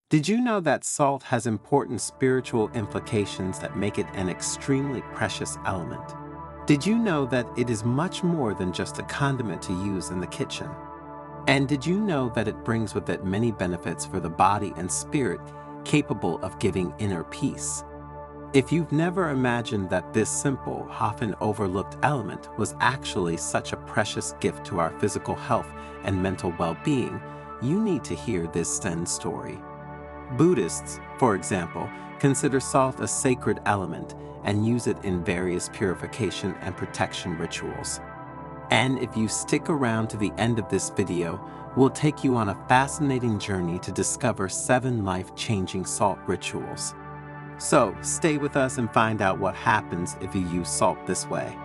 Did you know that salt has important spiritual implications that make it an extremely precious element? Did you know that it is much more than just a condiment to use in the kitchen? And did you know that it brings with it many benefits for the body and spirit, capable of giving inner peace? If you've never imagined that this simple, often overlooked element was actually such a precious gift to our physical health and mental well-being, you need to hear this Zen story. Buddhists, for example, consider salt a sacred element and use it in various purification and protection rituals. And if you stick around to the end of this video, we'll take you on a fascinating journey to discover 7 life-changing salt rituals. So, stay with us and find out what happens if you use salt this way.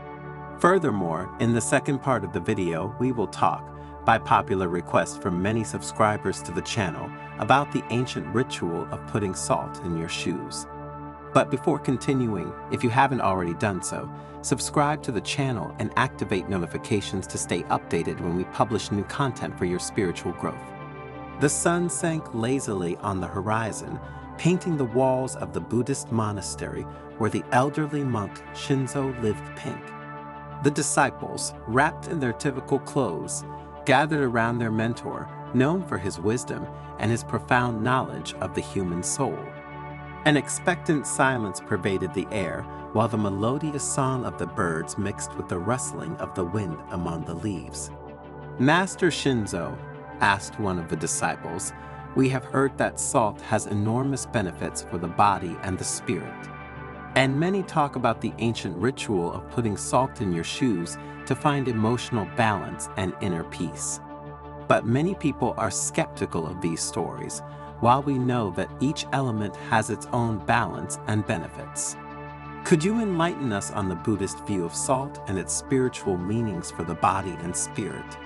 Furthermore, in the second part of the video, we will talk, by popular request from many subscribers to the channel, about the ancient ritual of putting salt in your shoes. But before continuing, if you haven't already done so, subscribe to the channel and activate notifications to stay updated when we publish new content for your spiritual growth. The sun sank lazily on the horizon, painting the walls of the Buddhist monastery where the elderly monk Shinzo lived pink. The disciples, wrapped in their typical clothes, gathered around their mentor, known for his wisdom and his profound knowledge of the human soul. An expectant silence pervaded the air, while the melodious song of the birds mixed with the rustling of the wind among the leaves. "Master Shinzo," asked one of the disciples, "we have heard that salt has enormous benefits for the body and the spirit. And many talk about the ancient ritual of putting salt in your shoes to find emotional balance and inner peace. But many people are skeptical of these stories, while we know that each element has its own balance and benefits. Could you enlighten us on the Buddhist view of salt and its spiritual meanings for the body and spirit?"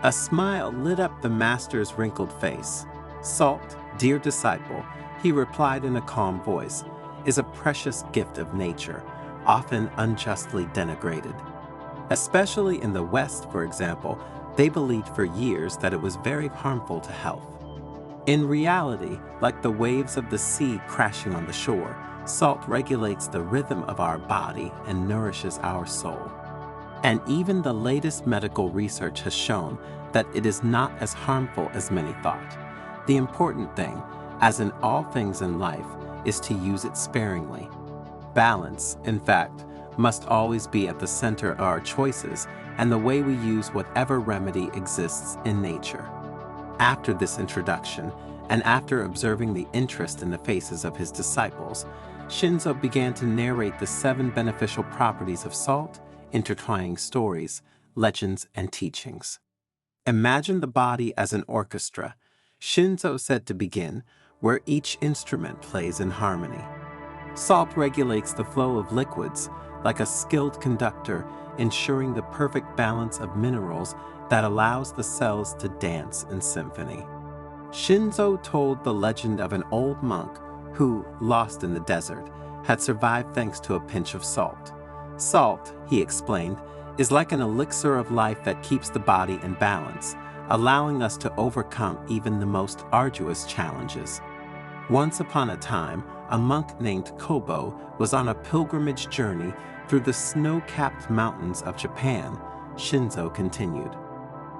A smile lit up the master's wrinkled face. "Salt, dear disciple," he replied in a calm voice, "is a precious gift of nature, often unjustly denigrated. Especially in the West, for example, they believed for years that it was very harmful to health. In reality, like the waves of the sea crashing on the shore, salt regulates the rhythm of our body and nourishes our soul. And even the latest medical research has shown that it is not as harmful as many thought. The important thing, as in all things in life, is to use it sparingly. Balance, in fact, must always be at the center of our choices and the way we use whatever remedy exists in nature." After this introduction, and after observing the interest in the faces of his disciples, Shinzo began to narrate the 7 beneficial properties of salt, intertwining stories, legends, and teachings. "Imagine the body as an orchestra," Shinzo said to begin, "where each instrument plays in harmony. Salt regulates the flow of liquids like a skilled conductor, ensuring the perfect balance of minerals that allows the cells to dance in symphony." Shinzo told the legend of an old monk who, lost in the desert, had survived thanks to a pinch of salt. "Salt," he explained, "is like an elixir of life that keeps the body in balance, allowing us to overcome even the most arduous challenges." Once upon a time, a monk named Kobo was on a pilgrimage journey through the snow-capped mountains of Japan, Shinzo continued.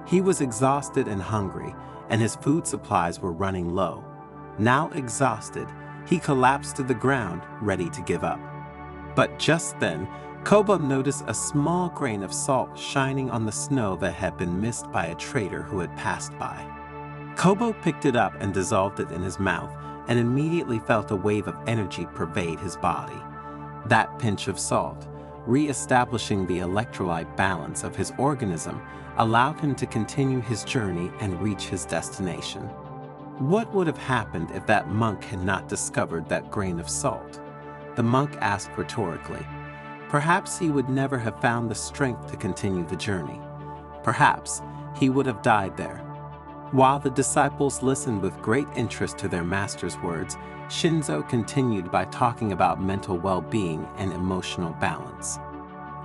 He was exhausted and hungry, and his food supplies were running low. Now exhausted, he collapsed to the ground, ready to give up. But just then, Kobo noticed a small grain of salt shining on the snow that had been missed by a trader who had passed by. Kobo picked it up and dissolved it in his mouth, and immediately felt a wave of energy pervade his body. That pinch of salt, re-establishing the electrolyte balance of his organism, allowed him to continue his journey and reach his destination. What would have happened if that monk had not discovered that grain of salt? The monk asked rhetorically. Perhaps he would never have found the strength to continue the journey. Perhaps he would have died there. While the disciples listened with great interest to their master's words, Shinzo continued by talking about mental well-being and emotional balance.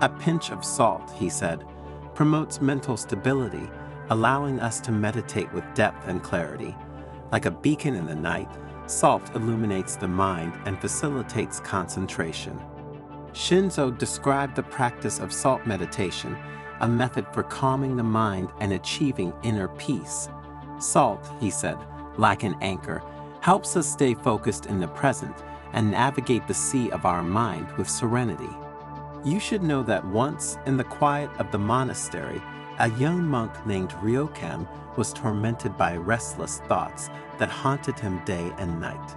"A pinch of salt," he said, "promotes mental stability, allowing us to meditate with depth and clarity. Like a beacon in the night, Salt illuminates the mind and facilitates concentration. Shinzo described the practice of salt meditation, a method for calming the mind and achieving inner peace. Salt, he said, like an anchor, helps us stay focused in the present and navigate the sea of our mind with serenity. You should know that once, in the quiet of the monastery, a young monk named Ryokan was tormented by restless thoughts that haunted him day and night.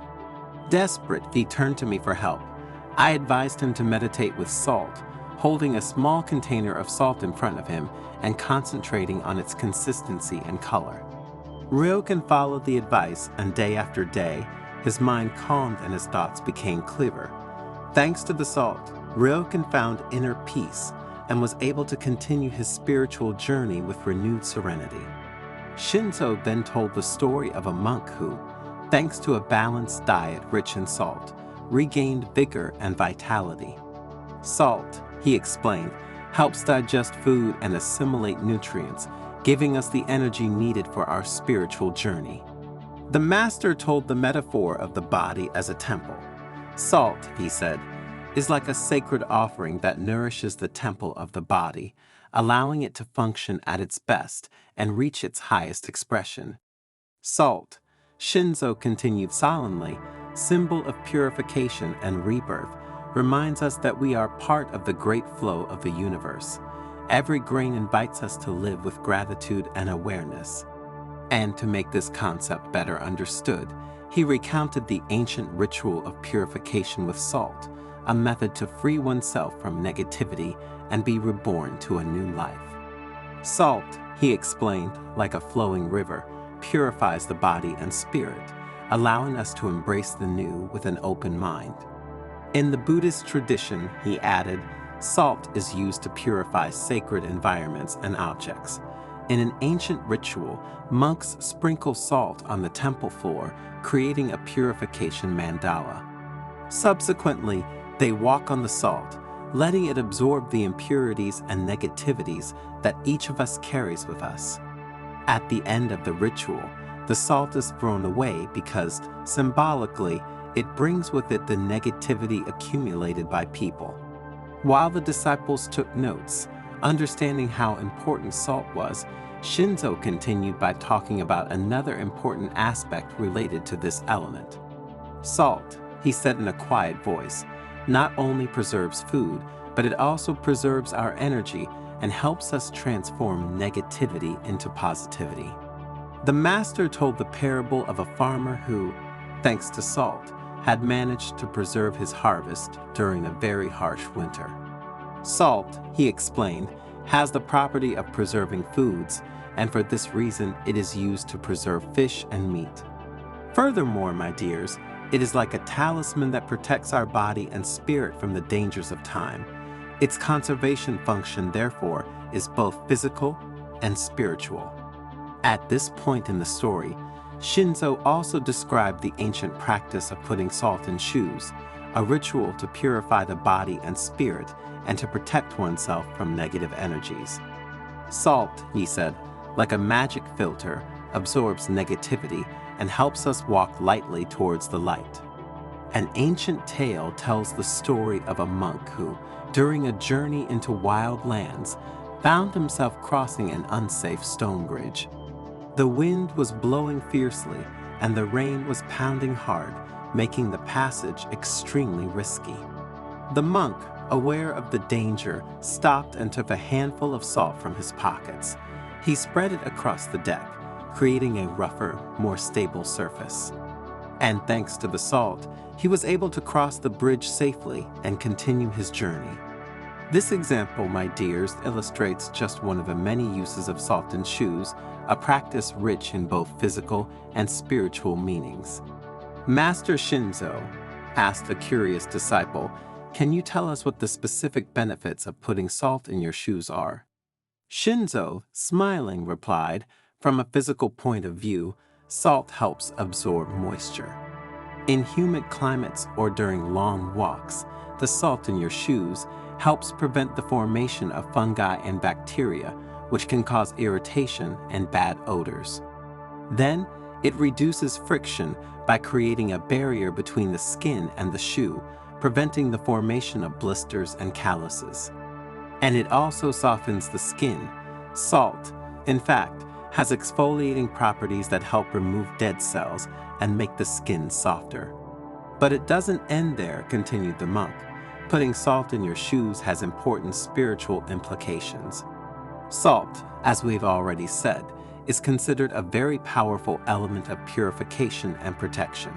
Desperate, he turned to me for help. I advised him to meditate with salt, holding a small container of salt in front of him and concentrating on its consistency and color. Ryokan followed the advice, and day after day, his mind calmed and his thoughts became clearer. Thanks to the salt, Ryokan found inner peace and was able to continue his spiritual journey with renewed serenity. Shinzo then told the story of a monk who, thanks to a balanced diet rich in salt, regained vigor and vitality. Salt, he explained, helps digest food and assimilate nutrients, giving us the energy needed for our spiritual journey. The master told the metaphor of the body as a temple. Salt, he said, is like a sacred offering that nourishes the temple of the body, allowing it to function at its best and reach its highest expression. Salt, Shinzo continued solemnly, symbol of purification and rebirth, reminds us that we are part of the great flow of the universe. Every grain invites us to live with gratitude and awareness. And to make this concept better understood, he recounted the ancient ritual of purification with salt, a method to free oneself from negativity and be reborn to a new life. Salt, he explained, like a flowing river, purifies the body and spirit, allowing us to embrace the new with an open mind. In the Buddhist tradition, he added, salt is used to purify sacred environments and objects. In an ancient ritual, monks sprinkle salt on the temple floor, creating a purification mandala. Subsequently, they walk on the salt, letting it absorb the impurities and negativities that each of us carries with us. At the end of the ritual, the salt is thrown away because, symbolically, it brings with it the negativity accumulated by people. While the disciples took notes, understanding how important salt was, Shinzo continued by talking about another important aspect related to this element. Salt, he said in a quiet voice, not only preserves food, but it also preserves our energy and helps us transform negativity into positivity. The master told the parable of a farmer who, thanks to salt, had managed to preserve his harvest during a very harsh winter. Salt, he explained, has the property of preserving foods, and for this reason it is used to preserve fish and meat. Furthermore, my dears, it is like a talisman that protects our body and spirit from the dangers of time. Its conservation function, therefore, is both physical and spiritual. At this point in the story, Shinzo also described the ancient practice of putting salt in shoes, a ritual to purify the body and spirit and to protect oneself from negative energies. Salt, he said, like a magic filter, absorbs negativity and helps us walk lightly towards the light. An ancient tale tells the story of a monk who, during a journey into wild lands, found himself crossing an unsafe stone bridge. The wind was blowing fiercely and the rain was pounding hard, making the passage extremely risky. The monk, aware of the danger, stopped and took a handful of salt from his pockets. He spread it across the deck, creating a rougher, more stable surface. And thanks to the salt, he was able to cross the bridge safely and continue his journey. This example, my dears, illustrates just one of the many uses of salt in shoes, a practice rich in both physical and spiritual meanings. Master Shinzo asked a curious disciple, "Can you tell us what the specific benefits of putting salt in your shoes are?" Shinzo, smiling, replied, "From a physical point of view, salt helps absorb moisture. In humid climates or during long walks, the salt in your shoes helps prevent the formation of fungi and bacteria, which can cause irritation and bad odors. Then, It reduces friction by creating a barrier between the skin and the shoe, preventing the formation of blisters and calluses. And it also softens the skin. Salt, in fact, has exfoliating properties that help remove dead cells and make the skin softer. But it doesn't end there, continued the monk. Putting salt in your shoes has important spiritual implications. Salt, as we've already said, is considered a very powerful element of purification and protection.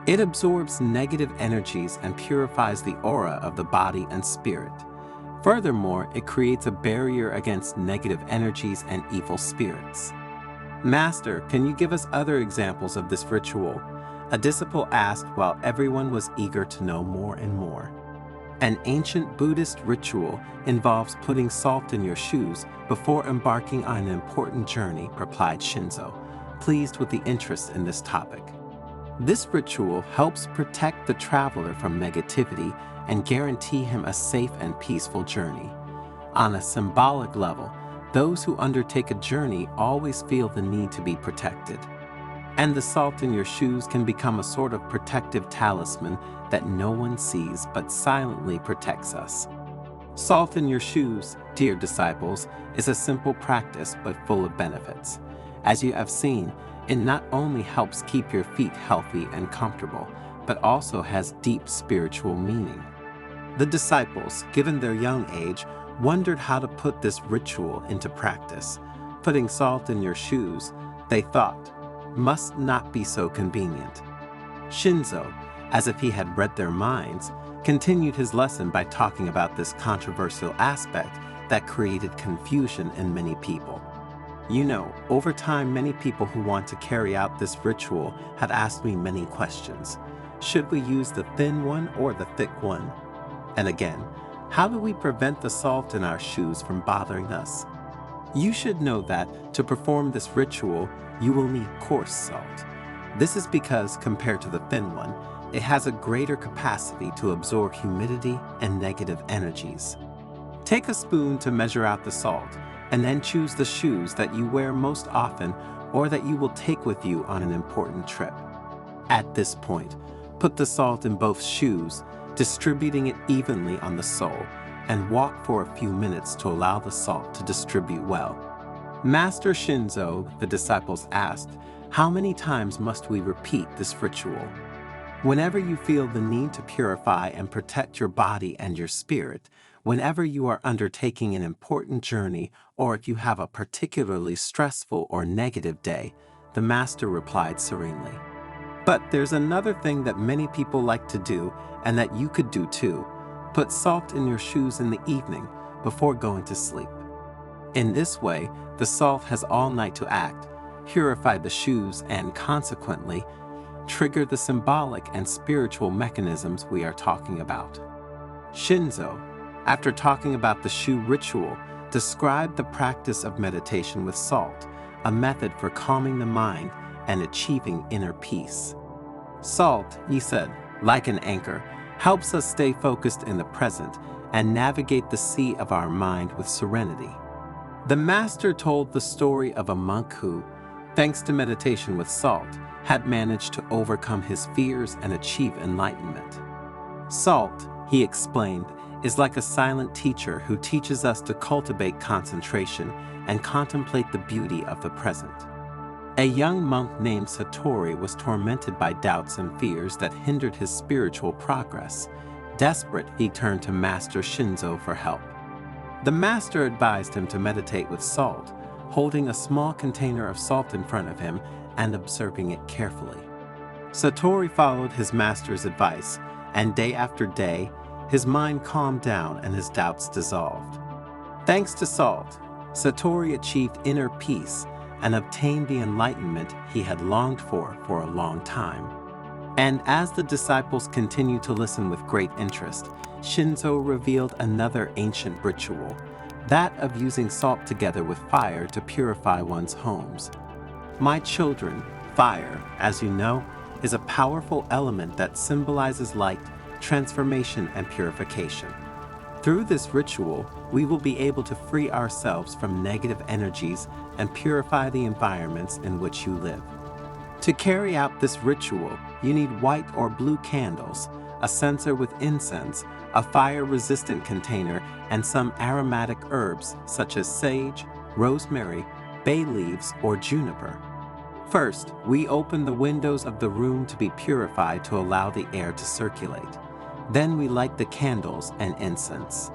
It absorbs negative energies and purifies the aura of the body and spirit. Furthermore, it creates a barrier against negative energies and evil spirits. Master, can you give us other examples of this ritual? A disciple asked while everyone was eager to know more and more. An ancient Buddhist ritual involves putting salt in your shoes before embarking on an important journey, replied Shinzo, pleased with the interest in this topic. This ritual helps protect the traveler from negativity and guarantee him a safe and peaceful journey. On a symbolic level, those who undertake a journey always feel the need to be protected. And the salt in your shoes can become a sort of protective talisman that no one sees but silently protects us. Salt in your shoes, dear disciples, is a simple practice but full of benefits. As you have seen, it not only helps keep your feet healthy and comfortable, but also has deep spiritual meaning. The disciples, given their young age, wondered how to put this ritual into practice. Putting salt in your shoes, they thought, must not be so convenient. Shinzo, as if he had read their minds, continued his lesson by talking about this controversial aspect that created confusion in many people. You know, over time, many people who want to carry out this ritual have asked me many questions. Should we use the thin one or the thick one? And again, how do we prevent the salt in our shoes from bothering us? You should know that to perform this ritual, you will need coarse salt. This is because, compared to the thin one, it has a greater capacity to absorb humidity and negative energies. Take a spoon to measure out the salt, and then choose the shoes that you wear most often or that you will take with you on an important trip. At this point, put the salt in both shoes, distributing it evenly on the sole, and walk for a few minutes to allow the salt to distribute well. Master Shinzo, the disciples asked, how many times must we repeat this ritual? Whenever you feel the need to purify and protect your body and your spirit, whenever you are undertaking an important journey, or if you have a particularly stressful or negative day, the master replied serenely. But there's another thing that many people like to do, and that you could do too. Put salt in your shoes in the evening before going to sleep. In this way, the salt has all night to act, purify the shoes, and consequently, trigger the symbolic and spiritual mechanisms we are talking about. Shinzo, after talking about the shoe ritual, described the practice of meditation with salt, a method for calming the mind and achieving inner peace. Salt, he said, like an anchor, helps us stay focused in the present and navigate the sea of our mind with serenity. The master told the story of a monk who, thanks to meditation with salt, had managed to overcome his fears and achieve enlightenment. Salt, he explained, is like a silent teacher who teaches us to cultivate concentration and contemplate the beauty of the present. A young monk named Satori was tormented by doubts and fears that hindered his spiritual progress. Desperate, he turned to Master Shinzo for help. The master advised him to meditate with salt, holding a small container of salt in front of him and observing it carefully. Satori followed his master's advice, and day after day, his mind calmed down and his doubts dissolved. Thanks to salt, Satori achieved inner peace and obtained the enlightenment he had longed for a long time. And as the disciples continued to listen with great interest, Shinzo revealed another ancient ritual, that of using salt together with fire to purify one's homes. My children, fire, as you know, is a powerful element that symbolizes light, transformation, and purification. Through this ritual, we will be able to free ourselves from negative energies and purify the environments in which you live. To carry out this ritual, you need white or blue candles, a censer with incense, a fire-resistant container, and some aromatic herbs such as sage, rosemary, bay leaves, or juniper. First, we open the windows of the room to be purified to allow the air to circulate. Then we light the candles and incense.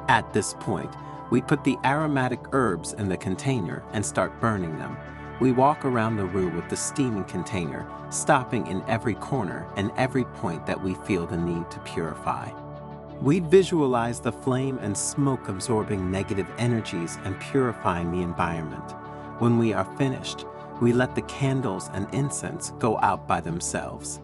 At this point, we put the aromatic herbs in the container and start burning them. We walk around the room with the steaming container, stopping in every corner and every point that we feel the need to purify. We visualize the flame and smoke absorbing negative energies and purifying the environment. When we are finished, we let the candles and incense go out by themselves.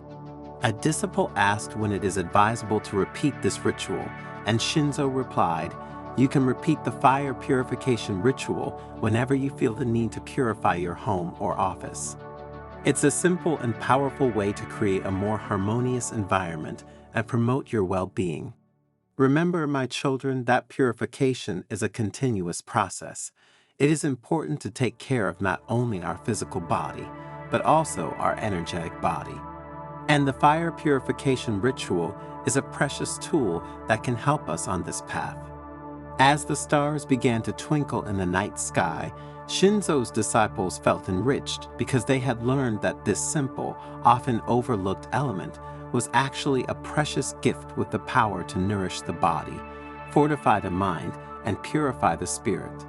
A disciple asked when it is advisable to repeat this ritual, and Shinzo replied, "You can repeat the fire purification ritual whenever you feel the need to purify your home or office." It's a simple and powerful way to create a more harmonious environment and promote your well-being. Remember, my children, that purification is a continuous process. It is important to take care of not only our physical body, but also our energetic body. And the fire purification ritual is a precious tool that can help us on this path. As the stars began to twinkle in the night sky, Shinzo's disciples felt enriched because they had learned that this simple, often overlooked element was actually a precious gift with the power to nourish the body, fortify the mind, and purify the spirit.